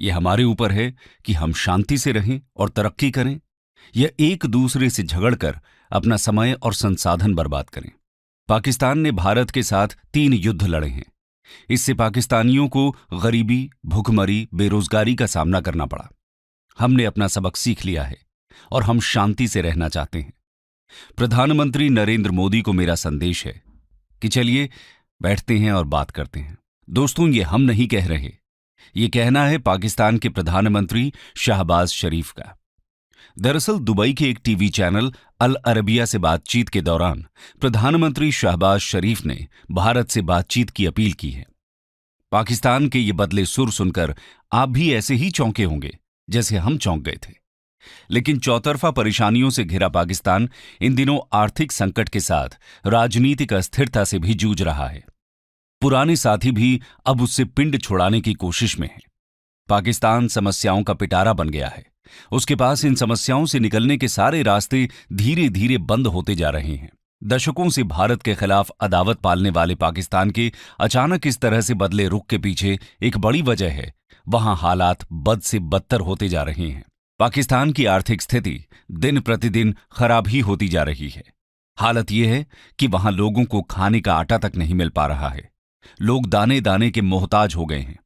ये हमारे ऊपर है कि हम शांति से रहें और तरक्की करें, या एक दूसरे से झगड़कर अपना समय और संसाधन बर्बाद करें। पाकिस्तान ने भारत के साथ 3 युद्ध लड़े हैं। इससे पाकिस्तानियों को गरीबी, भूखमरी, बेरोजगारी का सामना करना पड़ा। हमने अपना सबक सीख लिया है और हम शांति से रहना चाहते हैं। प्रधानमंत्री नरेंद्र मोदी को मेरा संदेश है कि चलिए बैठते हैं और बात करते हैं। दोस्तों, ये हम नहीं कह रहे, ये कहना है पाकिस्तान के प्रधानमंत्री शहबाज शरीफ का। दरअसल दुबई के एक टीवी चैनल अल अरबिया से बातचीत के दौरान प्रधानमंत्री शहबाज शरीफ ने भारत से बातचीत की अपील की है। पाकिस्तान के ये बदले सुर सुनकर आप भी ऐसे ही चौंके होंगे जैसे हम चौंक गए थे। लेकिन चौतरफा परेशानियों से घिरा पाकिस्तान इन दिनों आर्थिक संकट के साथ राजनीतिक अस्थिरता से भी जूझ रहा है। पुराने साथी भी अब उससे पिंड छुड़ाने की कोशिश में हैं। पाकिस्तान समस्याओं का पिटारा बन गया है। उसके पास इन समस्याओं से निकलने के सारे रास्ते धीरे धीरे बंद होते जा रहे हैं। दशकों से भारत के खिलाफ अदावत पालने वाले पाकिस्तान के अचानक इस तरह से बदले रुख के पीछे एक बड़ी वजह है, वहां हालात बद से बदतर होते जा रहे हैं। पाकिस्तान की आर्थिक स्थिति दिन प्रतिदिन खराब ही होती जा रही है। हालत यह है कि वहां लोगों को खाने का आटा तक नहीं मिल पा रहा है। लोग दाने दाने के मोहताज हो गए हैं।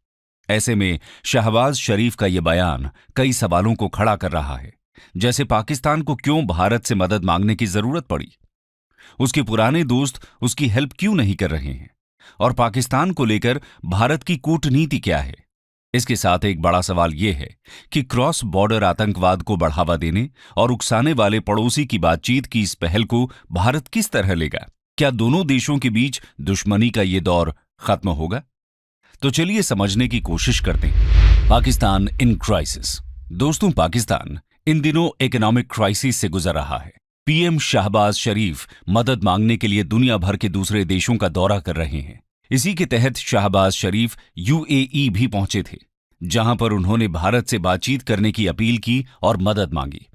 ऐसे में शहबाज शरीफ का यह बयान कई सवालों को खड़ा कर रहा है, जैसे पाकिस्तान को क्यों भारत से मदद मांगने की जरूरत पड़ी, उसके पुराने दोस्त उसकी हेल्प क्यों नहीं कर रहे हैं, और पाकिस्तान को लेकर भारत की कूटनीति क्या है। इसके साथ एक बड़ा सवाल यह है कि क्रॉस बॉर्डर आतंकवाद को बढ़ावा देने और उकसाने वाले पड़ोसी की बातचीत की इस पहल को भारत किस तरह लेगा। क्या दोनों देशों के बीच दुश्मनी का यह दौर खत्म होगा? तो चलिए समझने की कोशिश करते हैं। Pakistan in crisis. दोस्तों, पाकिस्तान इन दिनों इकोनॉमिक क्राइसिस से गुजर रहा है। पीएम शहबाज शरीफ मदद मांगने के लिए दुनिया भर के दूसरे देशों का दौरा कर रहे हैं। इसी के तहत शहबाज शरीफ यूएई भी पहुंचे थे, जहां पर उन्होंने भारत से बातचीत करने की अपील की और मदद मांगी।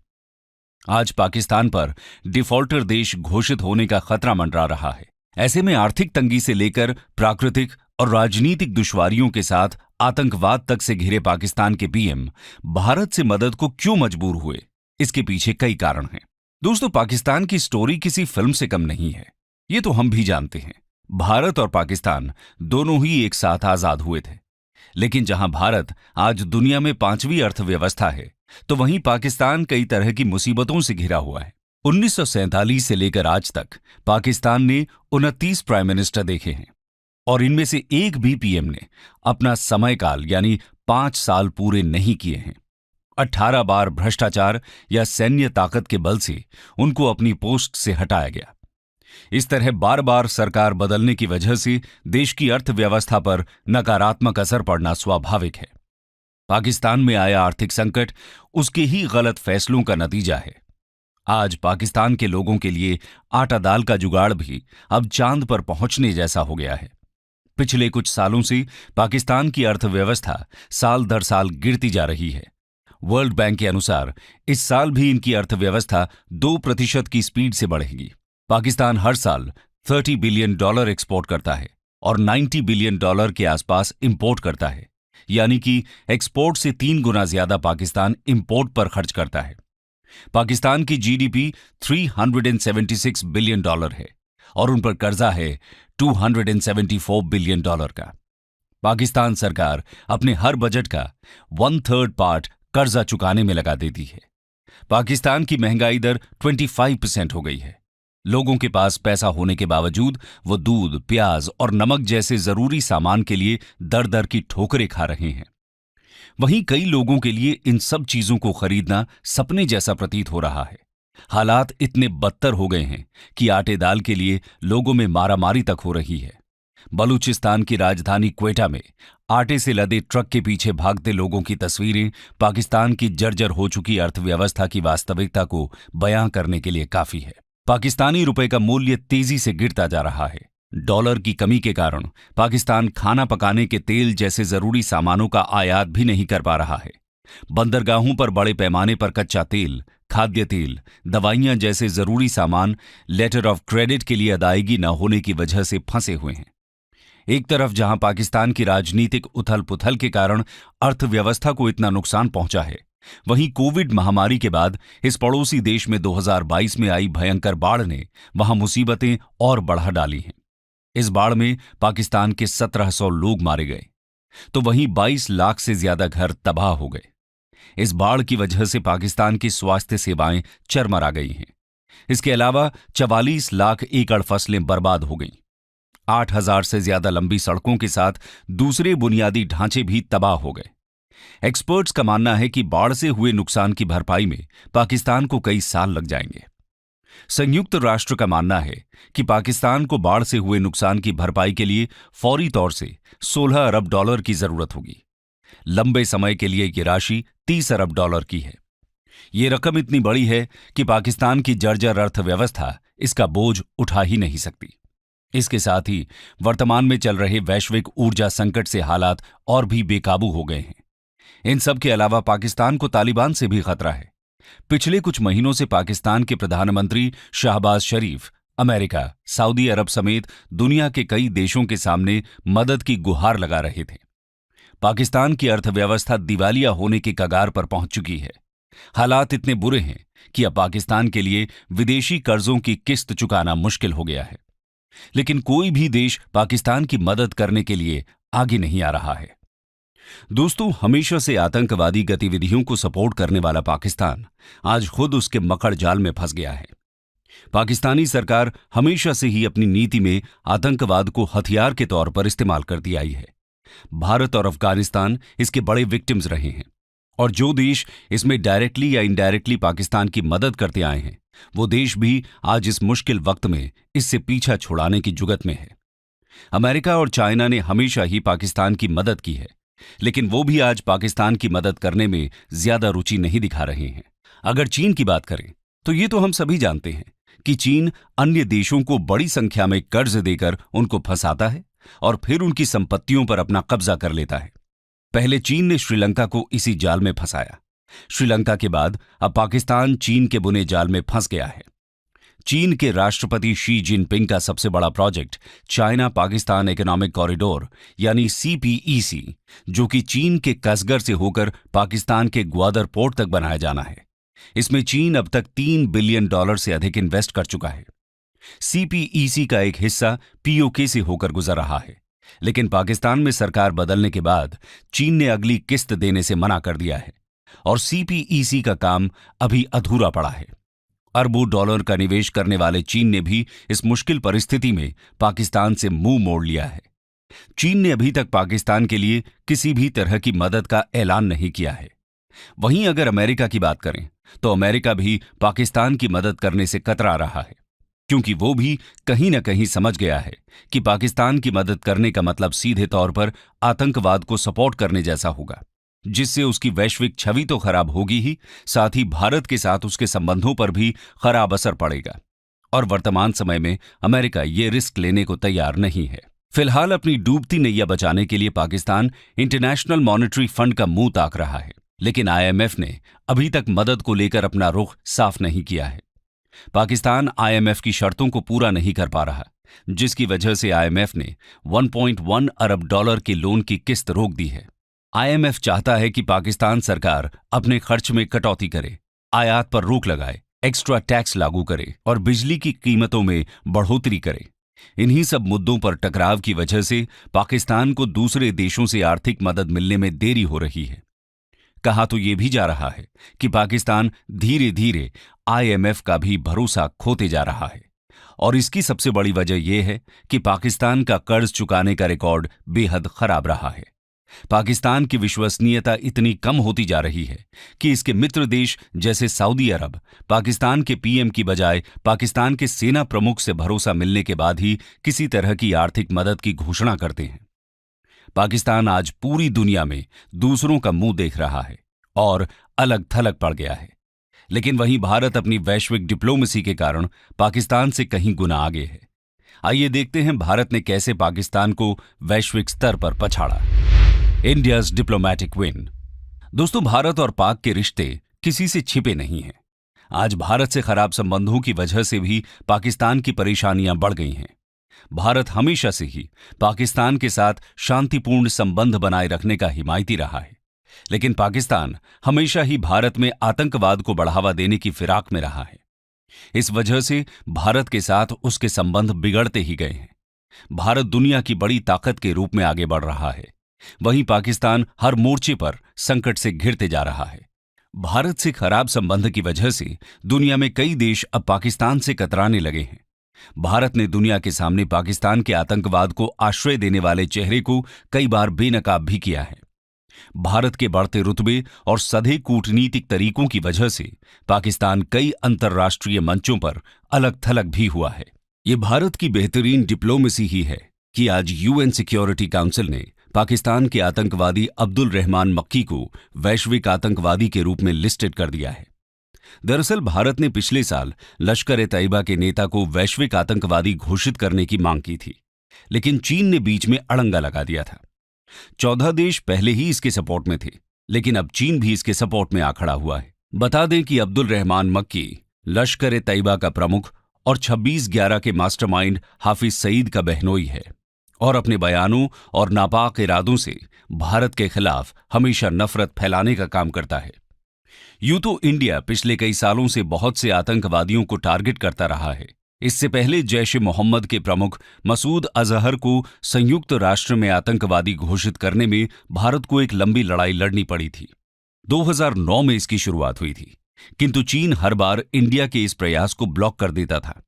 आज पाकिस्तान पर डिफॉल्टर देश घोषित होने का खतरा मंडरा रहा है। ऐसे में आर्थिक तंगी से लेकर प्राकृतिक और राजनीतिक दुश्वारियों के साथ आतंकवाद तक से घिरे पाकिस्तान के पीएम भारत से मदद को क्यों मजबूर हुए, इसके पीछे कई कारण हैं। दोस्तों, पाकिस्तान की स्टोरी किसी फिल्म से कम नहीं है, ये तो हम भी जानते हैं। भारत और पाकिस्तान दोनों ही एक साथ आजाद हुए थे, लेकिन जहां भारत आज दुनिया में 5वीं अर्थव्यवस्था है, तो वहीं पाकिस्तान कई तरह की मुसीबतों से घिरा हुआ है। 1947 से लेकर आज तक पाकिस्तान ने 29 प्राइम मिनिस्टर देखे हैं, और इनमें से एक भी पीएम ने अपना समयकाल यानी 5 साल पूरे नहीं किए हैं। 18 बार भ्रष्टाचार या सैन्य ताकत के बल से उनको अपनी पोस्ट से हटाया गया। इस तरह बार बार सरकार बदलने की वजह से देश की अर्थव्यवस्था पर नकारात्मक असर पड़ना स्वाभाविक है। पाकिस्तान में आया आर्थिक संकट उसके ही गलत फैसलों का नतीजा है। आज पाकिस्तान के लोगों के लिए आटा दाल का जुगाड़ भी अब चांद पर पहुंचने जैसा हो गया है। पिछले कुछ सालों से पाकिस्तान की अर्थव्यवस्था साल दर साल गिरती जा रही है। वर्ल्ड बैंक के अनुसार इस साल भी इनकी अर्थव्यवस्था 2% की स्पीड से बढ़ेगी। पाकिस्तान हर साल $30 बिलियन एक्सपोर्ट करता है और $90 बिलियन के आसपास इंपोर्ट करता है, यानी कि एक्सपोर्ट से 3 गुना ज्यादा पाकिस्तान इंपोर्ट पर खर्च करता है। पाकिस्तान की जीडीपी $376 बिलियन है और उन पर कर्जा है $274 बिलियन का। पाकिस्तान सरकार अपने हर बजट का 1/3 पार्ट कर्जा चुकाने में लगा देती है। पाकिस्तान की महंगाई दर 25% हो गई है। लोगों के पास पैसा होने के बावजूद वो दूध, प्याज और नमक जैसे जरूरी सामान के लिए दर दर की ठोकरें खा रहे हैं। वहीं कई लोगों के लिए इन सब चीजों को खरीदना सपने जैसा प्रतीत हो रहा है। हालात इतने बदतर हो गए हैं कि आटे दाल के लिए लोगों में मारामारी तक हो रही है। बलूचिस्तान की राजधानी क्वेटा में आटे से लदे ट्रक के पीछे भागते लोगों की तस्वीरें पाकिस्तान की जर्जर हो चुकी अर्थव्यवस्था की वास्तविकता को बयां करने के लिए काफी है। पाकिस्तानी रुपए का मूल्य तेजी से गिरता जा रहा है। डॉलर की कमी के कारण पाकिस्तान खाना पकाने के तेल जैसे जरूरी सामानों का आयात भी नहीं कर पा रहा है। बंदरगाहों पर बड़े पैमाने पर कच्चा तेल, खाद्य तेल, दवाइयां जैसे जरूरी सामान लेटर ऑफ क्रेडिट के लिए अदायगी न होने की वजह से फंसे हुए हैं। एक तरफ जहां पाकिस्तान की राजनीतिक उथल पुथल के कारण अर्थव्यवस्था को इतना नुकसान पहुंचा है, वहीं कोविड महामारी के बाद इस पड़ोसी देश में 2022 में आई भयंकर बाढ़ ने वहां मुसीबतें और बढ़ा डाली हैं। इस बाढ़ में पाकिस्तान के 1700 लोग मारे गए, तो वहीं 22 लाख से ज्यादा घर तबाह हो गए। इस बाढ़ की वजह से पाकिस्तान की स्वास्थ्य सेवाएं चरमरा गई हैं। इसके अलावा 44 लाख एकड़ फसलें बर्बाद हो गईं। 8,000 से ज्यादा लंबी सड़कों के साथ दूसरे बुनियादी ढांचे भी तबाह हो गए। एक्सपर्ट्स का मानना है कि बाढ़ से हुए नुकसान की भरपाई में पाकिस्तान को कई साल लग जाएंगे। संयुक्त राष्ट्र का मानना है कि पाकिस्तान को बाढ़ से हुए नुकसान की भरपाई के लिए फौरी तौर से 16 अरब डॉलर की जरूरत होगी। लंबे समय के लिए ये राशि 30 अरब डॉलर की है। ये रकम इतनी बड़ी है कि पाकिस्तान की जर्जर अर्थव्यवस्था इसका बोझ उठा ही नहीं सकती। इसके साथ ही वर्तमान में चल रहे वैश्विक ऊर्जा संकट से हालात और भी बेकाबू हो गए हैं। इन सब के अलावा पाकिस्तान को तालिबान से भी खतरा है। पिछले कुछ महीनों से पाकिस्तान के प्रधानमंत्री शहबाज शरीफ अमेरिका, सऊदी अरब समेत दुनिया के कई देशों के सामने मदद की गुहार लगा रहे थे। पाकिस्तान की अर्थव्यवस्था दिवालिया होने के कगार पर पहुंच चुकी है। हालात इतने बुरे हैं कि अब पाकिस्तान के लिए विदेशी कर्जों की किस्त चुकाना मुश्किल हो गया है। लेकिन कोई भी देश पाकिस्तान की मदद करने के लिए आगे नहीं आ रहा है। दोस्तों, हमेशा से आतंकवादी गतिविधियों को सपोर्ट करने वाला पाकिस्तान आज खुद उसके मकड़ जाल में फंस गया है। पाकिस्तानी सरकार हमेशा से ही अपनी नीति में आतंकवाद को हथियार के तौर पर इस्तेमाल करती आई है। भारत और अफगानिस्तान इसके बड़े विक्टिम्स रहे हैं, और जो देश इसमें डायरेक्टली या इनडायरेक्टली पाकिस्तान की मदद करते आए हैं, वो देश भी आज इस मुश्किल वक्त में इससे पीछा छुड़ाने की जुगत में है। अमेरिका और चाइना ने हमेशा ही पाकिस्तान की मदद की है, लेकिन वो भी आज पाकिस्तान की मदद करने में ज्यादा रुचि नहीं दिखा रहे हैं। अगर चीन की बात करें तो ये तो हम सभी जानते हैं कि चीन अन्य देशों को बड़ी संख्या में कर्ज देकर उनको फंसाता है और फिर उनकी संपत्तियों पर अपना कब्जा कर लेता है। पहले चीन ने श्रीलंका को इसी जाल में फंसाया। श्रीलंका के बाद अब पाकिस्तान चीन के बुने जाल में फंस गया है। चीन के राष्ट्रपति शी जिनपिंग का सबसे बड़ा project China Pakistan economic corridor यानी CPEC, जो कि चीन के कसगर से होकर पाकिस्तान के ग्वादर पोर्ट तक बनाया जाना है। इसमें चीन अब तक $3 बिलियन से अधिक इन्वेस्ट कर चुका है। CPEC का एक हिस्सा POK से होकर गुजर रहा है, लेकिन पाकिस्तान में सरकार बदलने के बाद चीन ने अगली किस्त देने से मना कर दिया है और CPEC का काम अभी अधूरा पड़ा है। अरबों डॉलर का निवेश करने वाले चीन ने भी इस मुश्किल परिस्थिति में पाकिस्तान से मुंह मोड़ लिया है। चीन ने अभी तक पाकिस्तान के लिए किसी भी तरह की मदद का ऐलान नहीं किया है। वहीं अगर अमेरिका की बात करें तो अमेरिका भी पाकिस्तान की मदद करने से कतरा रहा है, क्योंकि वो भी कहीं न कहीं समझ गया है कि पाकिस्तान की मदद करने का मतलब सीधे तौर पर आतंकवाद को सपोर्ट करने जैसा होगा, जिससे उसकी वैश्विक छवि तो खराब होगी ही, साथ ही भारत के साथ उसके संबंधों पर भी खराब असर पड़ेगा। और वर्तमान समय में अमेरिका ये रिस्क लेने को तैयार नहीं है। फिलहाल अपनी डूबती नैया बचाने के लिए पाकिस्तान इंटरनेशनल मॉनेटरी फंड का मुंह ताक रहा है, लेकिन IMF ने अभी तक मदद को लेकर अपना रुख साफ नहीं किया है। पाकिस्तान IMF की शर्तों को पूरा नहीं कर पा रहा, जिसकी वजह से IMF ने $1.1 अरब के लोन की किस्त रोक दी है। IMF चाहता है कि पाकिस्तान सरकार अपने खर्च में कटौती करे, आयात पर रोक लगाए, एक्स्ट्रा टैक्स लागू करे और बिजली की कीमतों में बढ़ोतरी करे। इन्हीं सब मुद्दों पर टकराव की वजह से पाकिस्तान को दूसरे देशों से आर्थिक मदद मिलने में देरी हो रही है। कहा तो ये भी जा रहा है कि पाकिस्तान धीरे धीरे IMF का भी भरोसा खोते जा रहा है, और इसकी सबसे बड़ी वजह यह है कि पाकिस्तान का कर्ज चुकाने का रिकॉर्ड बेहद खराब रहा है। पाकिस्तान की विश्वसनीयता इतनी कम होती जा रही है कि इसके मित्र देश जैसे सऊदी अरब पाकिस्तान के PM की बजाय पाकिस्तान के सेना प्रमुख से भरोसा मिलने के बाद ही किसी तरह की आर्थिक मदद की घोषणा करते हैं। पाकिस्तान आज पूरी दुनिया में दूसरों का मुंह देख रहा है और अलग थलग पड़ गया है, लेकिन वहीं भारत अपनी वैश्विक डिप्लोमेसी के कारण पाकिस्तान से कहीं गुना आगे है। आइए देखते हैं भारत ने कैसे पाकिस्तान को वैश्विक स्तर पर पछाड़ा। India's diplomatic win. दोस्तों, भारत और पाक के रिश्ते किसी से छिपे नहीं हैं। आज भारत से खराब संबंधों की वजह से भी पाकिस्तान की परेशानियां बढ़ गई हैं। भारत हमेशा से ही पाकिस्तान के साथ शांतिपूर्ण संबंध बनाए रखने का हिमायती रहा है, लेकिन पाकिस्तान हमेशा ही भारत में आतंकवाद को बढ़ावा देने की फिराक में रहा है। इस वजह से भारत के साथ उसके संबंध बिगड़ते ही गए हैं। भारत दुनिया की बड़ी ताकत के रूप में आगे बढ़ रहा है, वहीं पाकिस्तान हर मोर्चे पर संकट से घिरते जा रहा है। भारत से खराब संबंध की वजह से दुनिया में कई देश अब पाकिस्तान से कतराने लगे हैं। भारत ने दुनिया के सामने पाकिस्तान के आतंकवाद को आश्रय देने वाले चेहरे को कई बार बेनकाब भी किया है। भारत के बढ़ते रुतबे और सधे कूटनीतिक तरीकों की वजह से पाकिस्तान कई अंतर्राष्ट्रीय मंचों पर अलग थलग भी हुआ है। ये भारत की बेहतरीन डिप्लोमेसी ही है कि आज यूएन सिक्योरिटी काउंसिल ने पाकिस्तान के आतंकवादी अब्दुल रहमान मक्की को वैश्विक आतंकवादी के रूप में लिस्टेड कर दिया है। दरअसल भारत ने पिछले साल लश्कर-ए-तैयबा के नेता को वैश्विक आतंकवादी घोषित करने की मांग की थी, लेकिन चीन ने बीच में अड़ंगा लगा दिया था। 14 देश पहले ही इसके सपोर्ट में थे, लेकिन अब चीन भी इसके सपोर्ट में आ खड़ा हुआ है। बता दें कि अब्दुल रहमान मक्की लश्कर-ए-तैयबा का प्रमुख और 26/11 के मास्टरमाइंड हाफिज सईद का बहनोई है और अपने बयानों और नापाक इरादों से भारत के खिलाफ हमेशा नफरत फैलाने का काम करता है। यूं तो इंडिया पिछले कई सालों से बहुत से आतंकवादियों को टारगेट करता रहा है। इससे पहले जैश-ए-मोहम्मद के प्रमुख मसूद अजहर को संयुक्त राष्ट्र में आतंकवादी घोषित करने में भारत को एक लंबी लड़ाई लड़नी पड़ी थी। 2009 में इसकी शुरुआत हुई थी, किंतु चीन हर बार इंडिया के इस प्रयास को ब्लॉक कर देता था।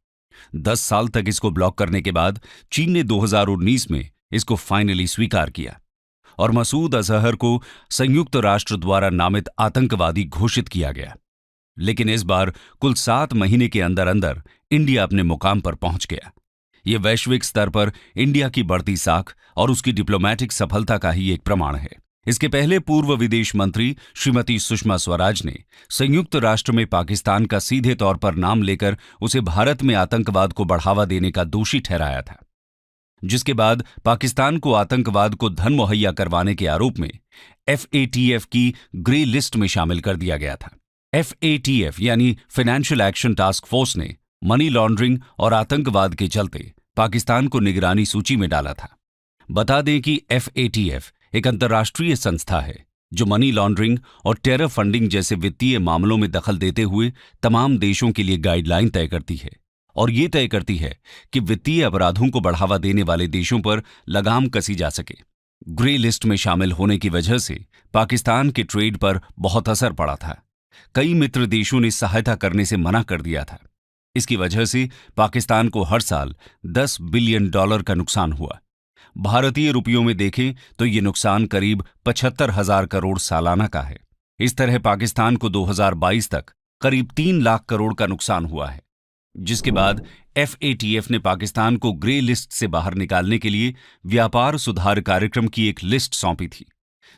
10 साल तक इसको ब्लॉक करने के बाद चीन ने 2019 में इसको फाइनली स्वीकार किया और मसूद अजहर को संयुक्त राष्ट्र द्वारा नामित आतंकवादी घोषित किया गया। लेकिन इस बार कुल 7 महीने के अंदर अंदर इंडिया अपने मुकाम पर पहुंच गया। यह वैश्विक स्तर पर इंडिया की बढ़ती साख और उसकी डिप्लोमैटिक सफलता का ही एक प्रमाण है। इसके पहले पूर्व विदेश मंत्री श्रीमती सुषमा स्वराज ने संयुक्त राष्ट्र में पाकिस्तान का सीधे तौर पर नाम लेकर उसे भारत में आतंकवाद को बढ़ावा देने का दोषी ठहराया था, जिसके बाद पाकिस्तान को आतंकवाद को धन मुहैया करवाने के आरोप में FATF की ग्रे लिस्ट में शामिल कर दिया गया था। FATF यानी फाइनेंशियल एक्शन टास्क फोर्स ने मनी लॉन्ड्रिंग और आतंकवाद के चलते पाकिस्तान को निगरानी सूची में डाला था। बता दें कि FATF एक अंतर्राष्ट्रीय संस्था है जो मनी लॉन्ड्रिंग और टेरर फंडिंग जैसे वित्तीय मामलों में दखल देते हुए तमाम देशों के लिए गाइडलाइन तय करती है और ये तय करती है कि वित्तीय अपराधों को बढ़ावा देने वाले देशों पर लगाम कसी जा सके। ग्रे लिस्ट में शामिल होने की वजह से पाकिस्तान के ट्रेड पर बहुत असर पड़ा था। कई मित्र देशों ने सहायता करने से मना कर दिया था। इसकी वजह से पाकिस्तान को हर साल $10 बिलियन का नुकसान हुआ। भारतीय रुपयों में देखें तो ये नुकसान करीब 75,000 करोड़ सालाना का है। इस तरह पाकिस्तान को 2022 तक करीब 3 लाख करोड़ का नुकसान हुआ है, जिसके बाद FATF ने पाकिस्तान को ग्रे लिस्ट से बाहर निकालने के लिए व्यापार सुधार कार्यक्रम की एक लिस्ट सौंपी थी,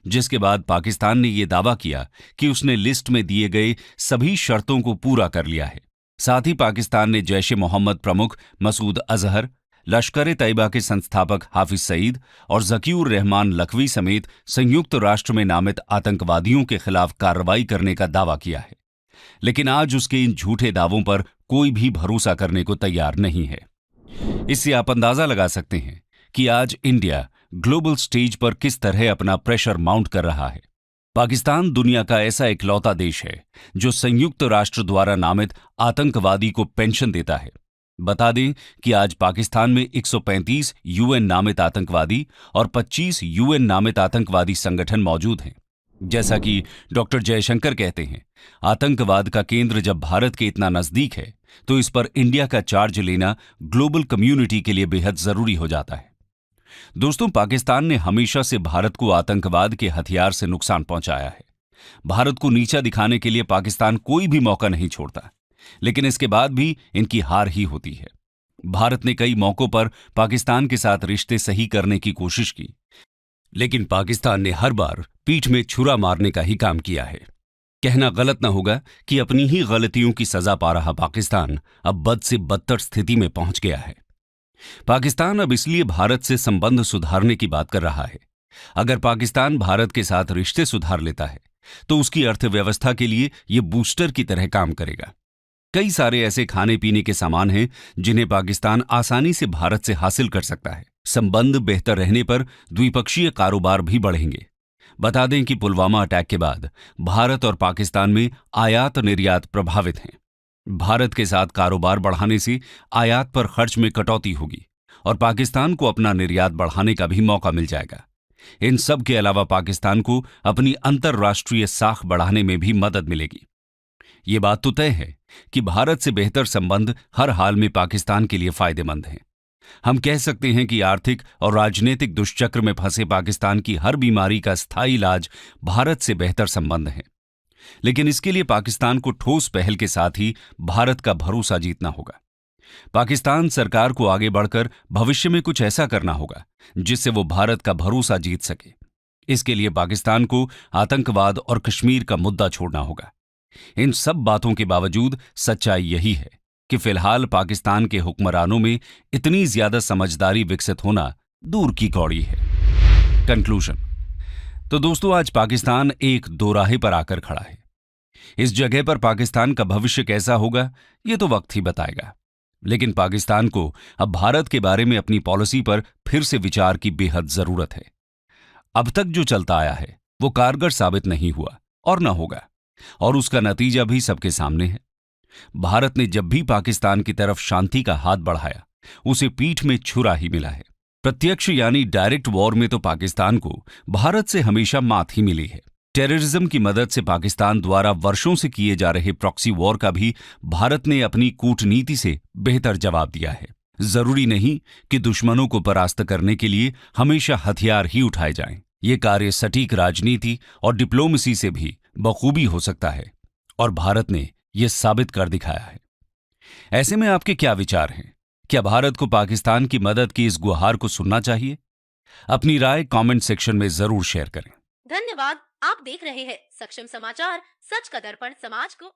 जिसके बाद पाकिस्तान ने यह दावा किया कि उसने लिस्ट में दिए गए सभी शर्तों को पूरा कर लिया है। साथ ही पाकिस्तान ने जैश-ए-मोहम्मद प्रमुख मसूद अजहर, लश्कर-ए-तैयबा के संस्थापक हाफिज सईद और ज़कीउर रहमान लखवी समेत संयुक्त राष्ट्र में नामित आतंकवादियों के खिलाफ कार्रवाई करने का दावा किया है। लेकिन आज उसके इन झूठे दावों पर कोई भी भरोसा करने को तैयार नहीं है। इससे आप अंदाजा लगा सकते हैं कि आज इंडिया ग्लोबल स्टेज पर किस तरह अपना प्रेशर माउंट कर रहा है। पाकिस्तान दुनिया का ऐसा इकलौता देश है जो संयुक्त राष्ट्र द्वारा नामित आतंकवादी को पेंशन देता है। बता दें कि आज पाकिस्तान में 135 UN नामित आतंकवादी और 25 UN नामित आतंकवादी संगठन मौजूद हैं। जैसा कि डॉक्टर जयशंकर कहते हैं, आतंकवाद का केंद्र जब भारत के इतना नजदीक है तो इस पर इंडिया का चार्ज लेना ग्लोबल कम्युनिटी के लिए बेहद जरूरी हो जाता है। दोस्तों, पाकिस्तान ने हमेशा से भारत को आतंकवाद के हथियार से नुकसान पहुंचाया है। भारत को नीचा दिखाने के लिए पाकिस्तान कोई भी मौका नहीं छोड़ता, लेकिन इसके बाद भी इनकी हार ही होती है। भारत ने कई मौकों पर पाकिस्तान के साथ रिश्ते सही करने की कोशिश की, लेकिन पाकिस्तान ने हर बार पीठ में छुरा मारने का ही काम किया है। कहना गलत न होगा कि अपनी ही गलतियों की सजा पा रहा पाकिस्तान अब बद से बदतर स्थिति में पहुंच गया है। पाकिस्तान अब इसलिए भारत से संबंध सुधारने की बात कर रहा है। अगर पाकिस्तान भारत के साथ रिश्ते सुधार लेता है तो उसकी अर्थव्यवस्था के लिए यह बूस्टर की तरह काम करेगा। कई सारे ऐसे खाने पीने के सामान हैं जिन्हें पाकिस्तान आसानी से भारत से हासिल कर सकता है। संबंध बेहतर रहने पर द्विपक्षीय कारोबार भी बढ़ेंगे। बता दें कि पुलवामा अटैक के बाद भारत और पाकिस्तान में आयात निर्यात प्रभावित हैं। भारत के साथ कारोबार बढ़ाने से आयात पर खर्च में कटौती होगी और पाकिस्तान को अपना निर्यात बढ़ाने का भी मौका मिल जाएगा। इन सब के अलावा पाकिस्तान को अपनी अंतर्राष्ट्रीय साख बढ़ाने में भी मदद मिलेगी। ये बात तो तय है कि भारत से बेहतर संबंध हर हाल में पाकिस्तान के लिए फायदेमंद हैं। हम कह सकते हैं कि आर्थिक और राजनीतिक दुष्चक्र में फंसे पाकिस्तान की हर बीमारी का स्थायी इलाज भारत से बेहतर संबंध है। लेकिन इसके लिए पाकिस्तान को ठोस पहल के साथ ही भारत का भरोसा जीतना होगा। पाकिस्तान सरकार को आगे बढ़कर भविष्य में कुछ ऐसा करना होगा जिससे वो भारत का भरोसा जीत सके। इसके लिए पाकिस्तान को आतंकवाद और कश्मीर का मुद्दा छोड़ना होगा। इन सब बातों के बावजूद सच्चाई यही है कि फिलहाल पाकिस्तान के हुक्मरानों में इतनी ज्यादा समझदारी विकसित होना दूर की कौड़ी है। कंक्लूजन। तो दोस्तों, आज पाकिस्तान एक दोराहे पर आकर खड़ा है। इस जगह पर पाकिस्तान का भविष्य कैसा होगा ये तो वक्त ही बताएगा। लेकिन पाकिस्तान को अब भारत के बारे में अपनी पॉलिसी पर फिर से विचार की बेहद जरूरत है। अब तक जो चलता आया है वो कारगर साबित नहीं हुआ और न होगा, और उसका नतीजा भी सबके सामने है। भारत ने जब भी पाकिस्तान की तरफ शांति का हाथ बढ़ाया उसे पीठ में छुरा ही मिला है। प्रत्यक्ष यानी डायरेक्ट वॉर में तो पाकिस्तान को भारत से हमेशा मात ही मिली है। टेररिज्म की मदद से पाकिस्तान द्वारा वर्षों से किए जा रहे प्रॉक्सी वॉर का भी भारत ने अपनी कूटनीति से बेहतर जवाब दिया है। जरूरी नहीं कि दुश्मनों को परास्त करने के लिए हमेशा हथियार ही उठाए जाएं। ये कार्य सटीक राजनीति और डिप्लोमेसी से भी बखूबी हो सकता है, और भारत ने यह साबित कर दिखाया है। ऐसे में आपके क्या विचार हैं? क्या भारत को पाकिस्तान की मदद की इस गुहार को सुनना चाहिए? अपनी राय कमेंट सेक्शन में जरूर शेयर करें। धन्यवाद। आप देख रहे हैं सक्षम समाचार, सच का दर्पण समाज को